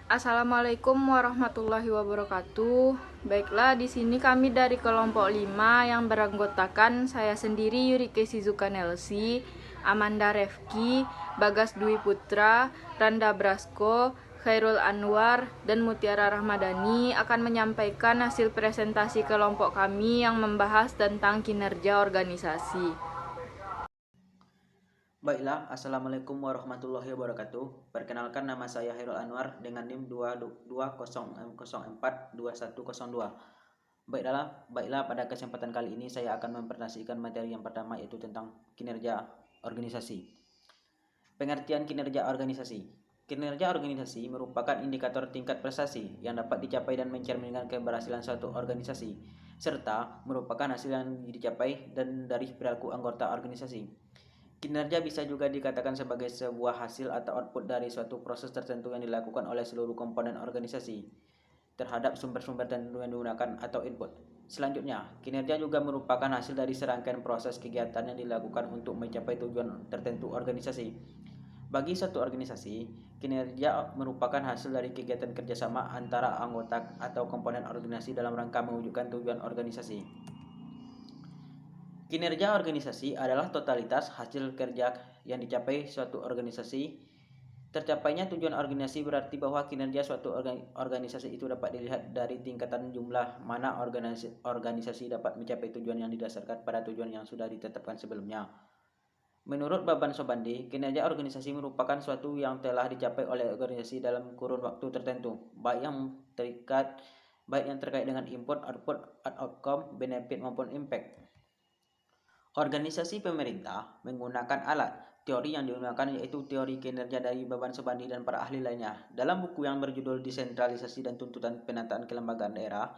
Assalamualaikum warahmatullahi wabarakatuh. Baiklah, di sini kami dari kelompok 5 yang beranggotakan saya sendiri Yurike Shizuka Nelsi, Amanda Refki, Bagas Dwi Putra, Randa Brasko, Khairul Anwar, dan Mutiara Rahmadani akan menyampaikan hasil presentasi kelompok kami yang membahas tentang kinerja organisasi. Baiklah, Assalamualaikum warahmatullahi wabarakatuh. Perkenalkan, nama saya Khairul Anwar dengan NIM 220042102. Baiklah, pada kesempatan kali ini saya akan mempresentasikan materi yang pertama, yaitu tentang kinerja organisasi. Pengertian kinerja organisasi. Kinerja organisasi merupakan indikator tingkat prestasi yang dapat dicapai dan mencerminkan keberhasilan suatu organisasi, serta merupakan hasil yang dicapai dan dari perilaku anggota organisasi. Kinerja bisa juga dikatakan sebagai sebuah hasil atau output dari suatu proses tertentu yang dilakukan oleh seluruh komponen organisasi terhadap sumber-sumber tertentu yang digunakan atau input. Selanjutnya, kinerja juga merupakan hasil dari serangkaian proses kegiatan yang dilakukan untuk mencapai tujuan tertentu organisasi. Bagi suatu organisasi, kinerja merupakan hasil dari kegiatan kerjasama antara anggota atau komponen organisasi dalam rangka mewujudkan tujuan organisasi. Kinerja organisasi adalah totalitas hasil kerja yang dicapai suatu organisasi. Tercapainya tujuan organisasi berarti bahwa kinerja suatu organisasi itu dapat dilihat dari tingkatan jumlah mana organisasi dapat mencapai tujuan yang didasarkan pada tujuan yang sudah ditetapkan sebelumnya. Menurut Baban Sobandi, kinerja organisasi merupakan suatu yang telah dicapai oleh organisasi dalam kurun waktu tertentu, baik yang terkait dengan input, output, outcome, benefit maupun impact. Organisasi pemerintah menggunakan alat teori yang digunakan, yaitu teori kinerja dari Baban Sobandi dan para ahli lainnya. Dalam buku yang berjudul Desentralisasi dan Tuntutan Penataan Kelembagaan Daerah,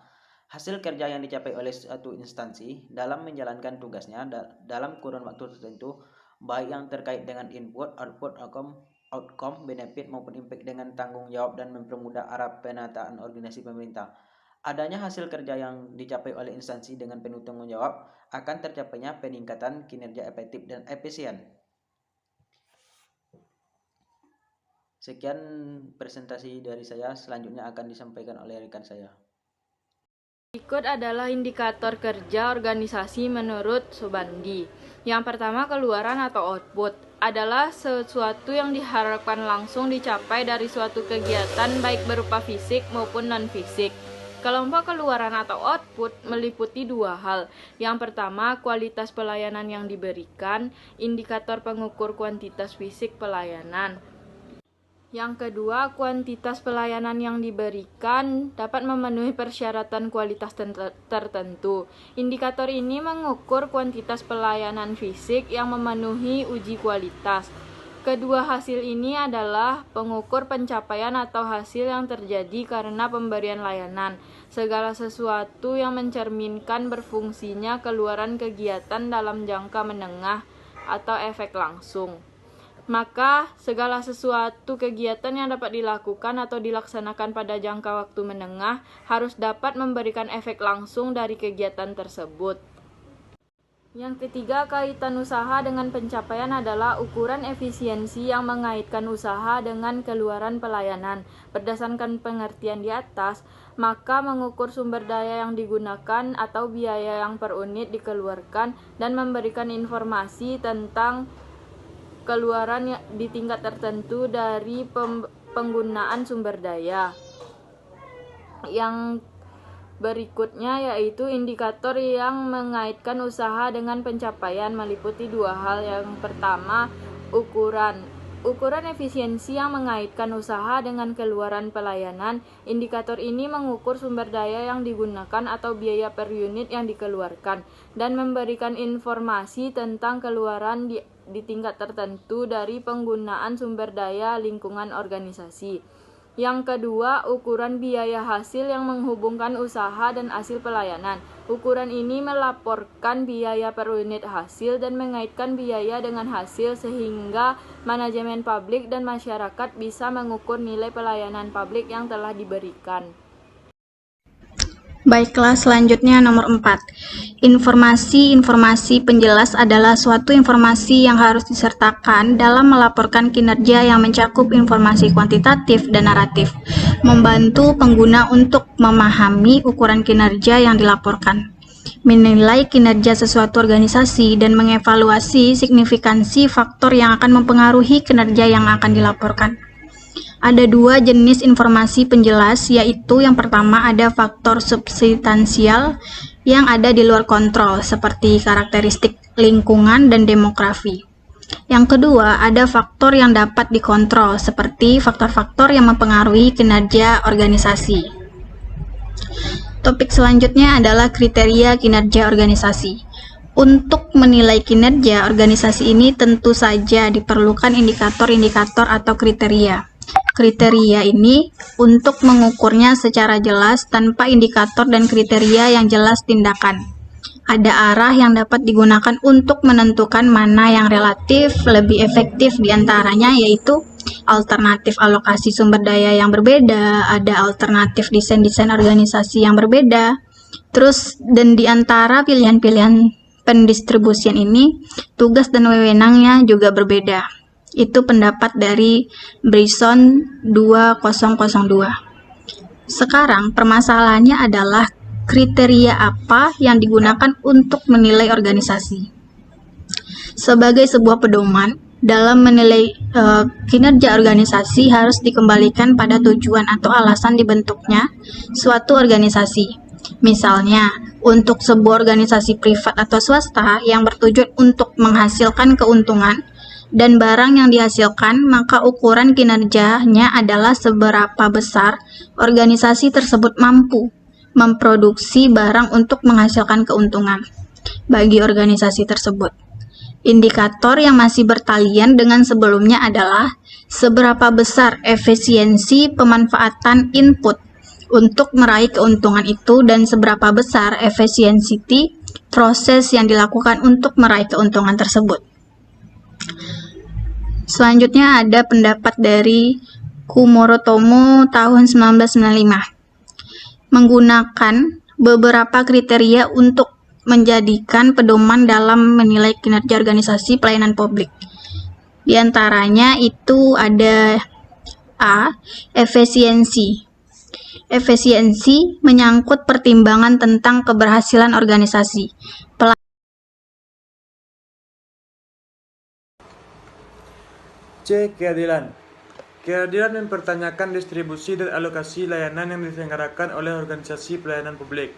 hasil kerja yang dicapai oleh suatu instansi dalam menjalankan tugasnya dalam kurun waktu tertentu, baik yang terkait dengan input, output, outcome, benefit maupun impact, dengan tanggung jawab dan mempermudah arah penataan organisasi pemerintah. Adanya hasil kerja yang dicapai oleh instansi dengan penuh tanggung jawab akan tercapainya peningkatan kinerja efektif dan efisien. Sekian presentasi dari saya, selanjutnya akan disampaikan oleh rekan saya. Berikut adalah indikator kerja organisasi menurut Sobandi. Yang pertama, keluaran atau output adalah sesuatu yang diharapkan langsung dicapai dari suatu kegiatan baik berupa fisik maupun non-fisik. Kelompok keluaran atau output meliputi dua hal. Yang pertama, kualitas pelayanan yang diberikan, indikator pengukur kuantitas fisik pelayanan. Yang kedua, kuantitas pelayanan yang diberikan dapat memenuhi persyaratan kualitas tertentu. Indikator ini mengukur kuantitas pelayanan fisik yang memenuhi uji kualitas. Kedua hasil ini adalah pengukur pencapaian atau hasil yang terjadi karena pemberian layanan, segala sesuatu yang mencerminkan berfungsinya keluaran kegiatan dalam jangka menengah atau efek langsung. Maka, segala sesuatu kegiatan yang dapat dilakukan atau dilaksanakan pada jangka waktu menengah harus dapat memberikan efek langsung dari kegiatan tersebut. Yang ketiga, kaitan usaha dengan pencapaian adalah ukuran efisiensi yang mengaitkan usaha dengan keluaran pelayanan. Berdasarkan pengertian di atas, maka mengukur sumber daya yang digunakan atau biaya yang per unit dikeluarkan dan memberikan informasi tentang keluaran di tingkat tertentu dari penggunaan sumber daya. Yang berikutnya yaitu indikator yang mengaitkan usaha dengan pencapaian meliputi dua hal. Yang pertama, ukuran efisiensi yang mengaitkan usaha dengan keluaran pelayanan. Indikator ini mengukur sumber daya yang digunakan atau biaya per unit yang dikeluarkan dan memberikan informasi tentang keluaran di tingkat tertentu dari penggunaan sumber daya lingkungan organisasi. Yang kedua, ukuran biaya hasil yang menghubungkan usaha dan hasil pelayanan. Ukuran ini melaporkan biaya per unit hasil dan mengaitkan biaya dengan hasil sehingga manajemen publik dan masyarakat bisa mengukur nilai pelayanan publik yang telah diberikan. Baiklah, selanjutnya nomor 4. Informasi penjelas adalah suatu informasi yang harus disertakan dalam melaporkan kinerja yang mencakup informasi kuantitatif dan naratif. membantu pengguna untuk memahami ukuran kinerja yang dilaporkan, menilai kinerja sesuatu organisasi, dan mengevaluasi signifikansi faktor yang akan mempengaruhi kinerja yang akan dilaporkan. Ada dua jenis informasi penjelas, yaitu yang pertama ada faktor substansial yang ada di luar kontrol, seperti karakteristik lingkungan dan demografi. Yang kedua, ada faktor yang dapat dikontrol, seperti faktor-faktor yang mempengaruhi kinerja organisasi. Topik selanjutnya adalah kriteria kinerja organisasi. Untuk menilai kinerja organisasi ini tentu saja diperlukan indikator-indikator atau kriteria. Kriteria ini untuk mengukurnya secara jelas. Tanpa indikator dan kriteria yang jelas tindakan, ada arah yang dapat digunakan untuk menentukan mana yang relatif lebih efektif diantaranya, yaitu alternatif alokasi sumber daya yang berbeda, ada alternatif desain-desain organisasi yang berbeda, dan di antara pilihan-pilihan pendistribusian ini, tugas dan wewenangnya juga berbeda. Itu pendapat dari Bryson 2002. Sekarang permasalahannya adalah kriteria apa yang digunakan untuk menilai organisasi. Sebagai sebuah pedoman, dalam menilai kinerja organisasi harus dikembalikan pada tujuan atau alasan dibentuknya suatu organisasi. Misalnya, untuk sebuah organisasi privat atau swasta yang bertujuan untuk menghasilkan keuntungan dan barang yang dihasilkan, maka ukuran kinerjanya adalah seberapa besar organisasi tersebut mampu memproduksi barang untuk menghasilkan keuntungan bagi organisasi tersebut. Indikator yang masih bertalian dengan sebelumnya adalah seberapa besar efisiensi pemanfaatan input untuk meraih keuntungan itu dan seberapa besar efisiensi proses yang dilakukan untuk meraih keuntungan tersebut. Selanjutnya ada pendapat dari Kumorotomo tahun 1995. Menggunakan beberapa kriteria untuk menjadikan pedoman dalam menilai kinerja organisasi pelayanan publik. Di antaranya itu ada A. Efisiensi. Efisiensi menyangkut pertimbangan tentang keberhasilan organisasi. C. Keadilan. Keadilan mempertanyakan distribusi dan alokasi layanan yang diselenggarakan oleh organisasi pelayanan publik.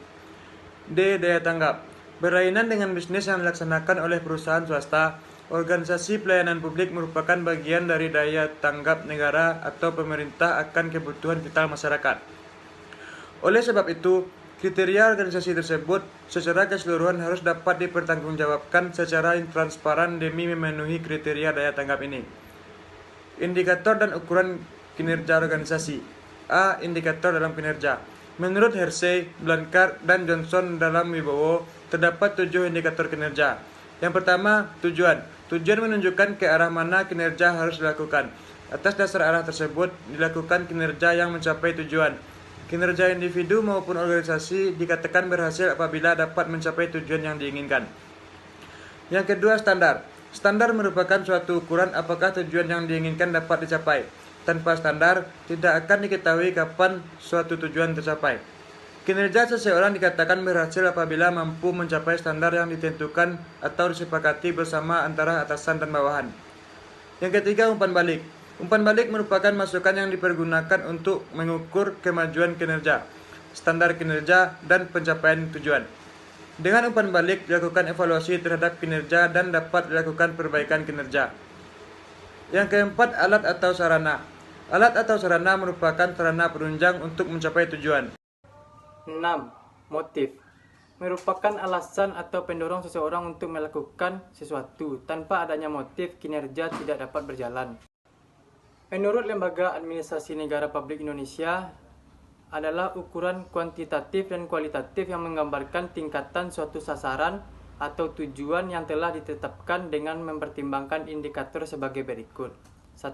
D. Daya tanggap. Berlainan dengan bisnis yang dilaksanakan oleh perusahaan swasta, organisasi pelayanan publik merupakan bagian dari daya tanggap negara atau pemerintah akan kebutuhan vital masyarakat. Oleh sebab itu, kriteria organisasi tersebut secara keseluruhan harus dapat dipertanggungjawabkan secara transparan demi memenuhi kriteria daya tanggap ini. Indikator dan ukuran kinerja organisasi. A. Indikator dalam kinerja. Menurut Hersey, Blanchard, dan Johnson dalam Wibowo, terdapat 7 indikator kinerja. Yang pertama, tujuan. Tujuan menunjukkan ke arah mana kinerja harus dilakukan. Atas dasar arah tersebut, dilakukan kinerja yang mencapai tujuan. Kinerja individu maupun organisasi dikatakan berhasil apabila dapat mencapai tujuan yang diinginkan. Yang kedua, standar. Standar merupakan suatu ukuran apakah tujuan yang diinginkan dapat dicapai. Tanpa standar, tidak akan diketahui kapan suatu tujuan tercapai. Kinerja seseorang dikatakan berhasil apabila mampu mencapai standar yang ditentukan atau disepakati bersama antara atasan dan bawahan. Yang ketiga, umpan balik. Umpan balik merupakan masukan yang dipergunakan untuk mengukur kemajuan kinerja, standar kinerja, dan pencapaian tujuan. Dengan umpan balik dilakukan evaluasi terhadap kinerja dan dapat dilakukan perbaikan kinerja. Yang keempat, alat atau sarana. Alat atau sarana merupakan sarana penunjang untuk mencapai tujuan. 6. Motif. Merupakan alasan atau pendorong seseorang untuk melakukan sesuatu. Tanpa adanya motif, kinerja tidak dapat berjalan. Menurut Lembaga Administrasi Negara Publik Indonesia, adalah ukuran kuantitatif dan kualitatif yang menggambarkan tingkatan suatu sasaran atau tujuan yang telah ditetapkan dengan mempertimbangkan indikator sebagai berikut. 1.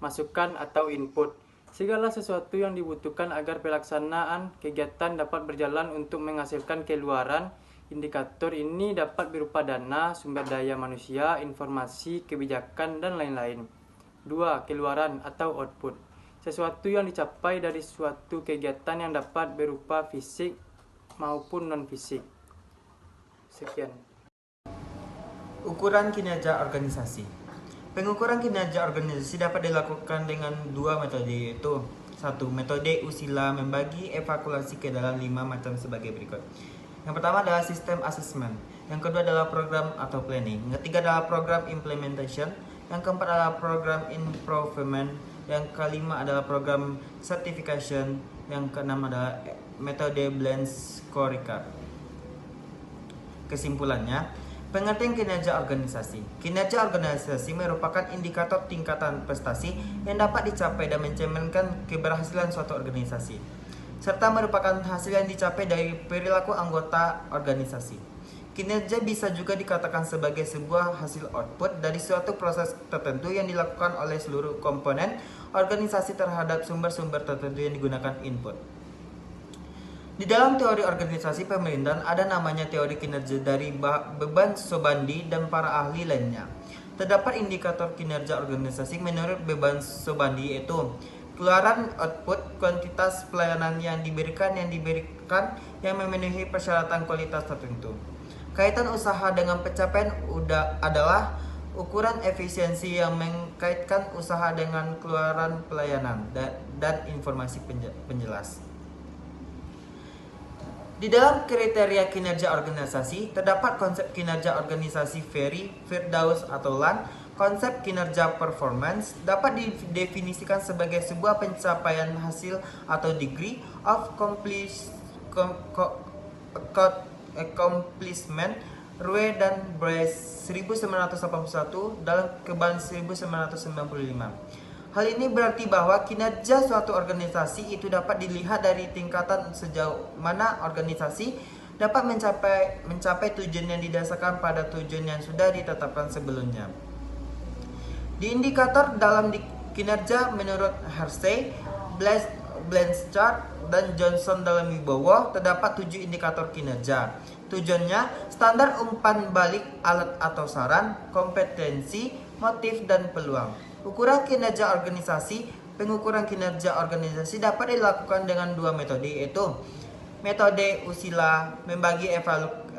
Masukan atau input. Segala sesuatu yang dibutuhkan agar pelaksanaan kegiatan dapat berjalan untuk menghasilkan keluaran. Indikator ini dapat berupa dana, sumber daya manusia, informasi, kebijakan, dan lain-lain. 2. Keluaran atau output. sesuatu yang dicapai dari suatu kegiatan yang dapat berupa fisik maupun non-fisik. Sekian. Ukuran kinerja organisasi. Pengukuran kinerja organisasi dapat dilakukan dengan dua metode, yaitu satu, metode Usila membagi evaluasi ke dalam 5 macam sebagai berikut. Yang pertama adalah sistem assessment, yang kedua adalah program atau planning, yang ketiga adalah program implementation, yang keempat adalah program improvement, yang kelima adalah program certification, yang keenam adalah metode blend scorecard. Kesimpulannya, pengertian kinerja organisasi. Kinerja organisasi merupakan indikator tingkatan prestasi yang dapat dicapai dan mencerminkan keberhasilan suatu organisasi, serta merupakan hasil yang dicapai dari perilaku anggota organisasi. Kinerja bisa juga dikatakan sebagai sebuah hasil output dari suatu proses tertentu yang dilakukan oleh seluruh komponen organisasi terhadap sumber-sumber tertentu yang digunakan input. Di dalam teori organisasi pemerintahan ada namanya teori kinerja dari Beban Sobandi dan para ahli lainnya. Terdapat indikator kinerja organisasi menurut Beban Sobandi, yaitu keluaran output, kuantitas pelayanan yang diberikan yang memenuhi persyaratan kualitas tertentu. Kaitan usaha dengan pencapaian adalah ukuran efisiensi yang mengkaitkan usaha dengan keluaran pelayanan dan informasi penjelas. Di dalam kriteria kinerja organisasi, terdapat konsep kinerja organisasi Ferry, Firdaus, atau Lan. Konsep kinerja performance dapat didefinisikan sebagai sebuah pencapaian hasil atau degree of accomplishment. Rue dan Bryce 1981 dalam Keban 1995. Hal ini berarti bahwa kinerja suatu organisasi itu dapat dilihat dari tingkatan sejauh mana organisasi dapat mencapai tujuan yang didasarkan pada tujuan yang sudah ditetapkan sebelumnya. Di indikator dalam kinerja menurut Hersey, Blanchard, dan Johnson dalam Wibowo terdapat 7 indikator kinerja. Tujuannya, standar umpan balik, alat atau saran, kompetensi, motif, dan peluang. Ukuran kinerja organisasi. Pengukuran kinerja organisasi dapat dilakukan dengan 2 metode, yaitu metode Usila membagi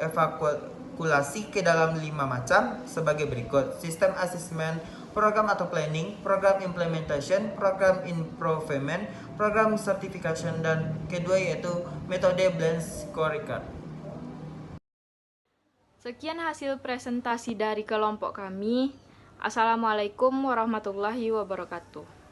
evaluasi ke dalam 5 macam sebagai berikut: sistem assessment, program atau planning, program implementation, program improvement, program certification, dan kedua yaitu metode blend scorecard. Sekian hasil presentasi dari kelompok kami. Assalamualaikum warahmatullahi wabarakatuh.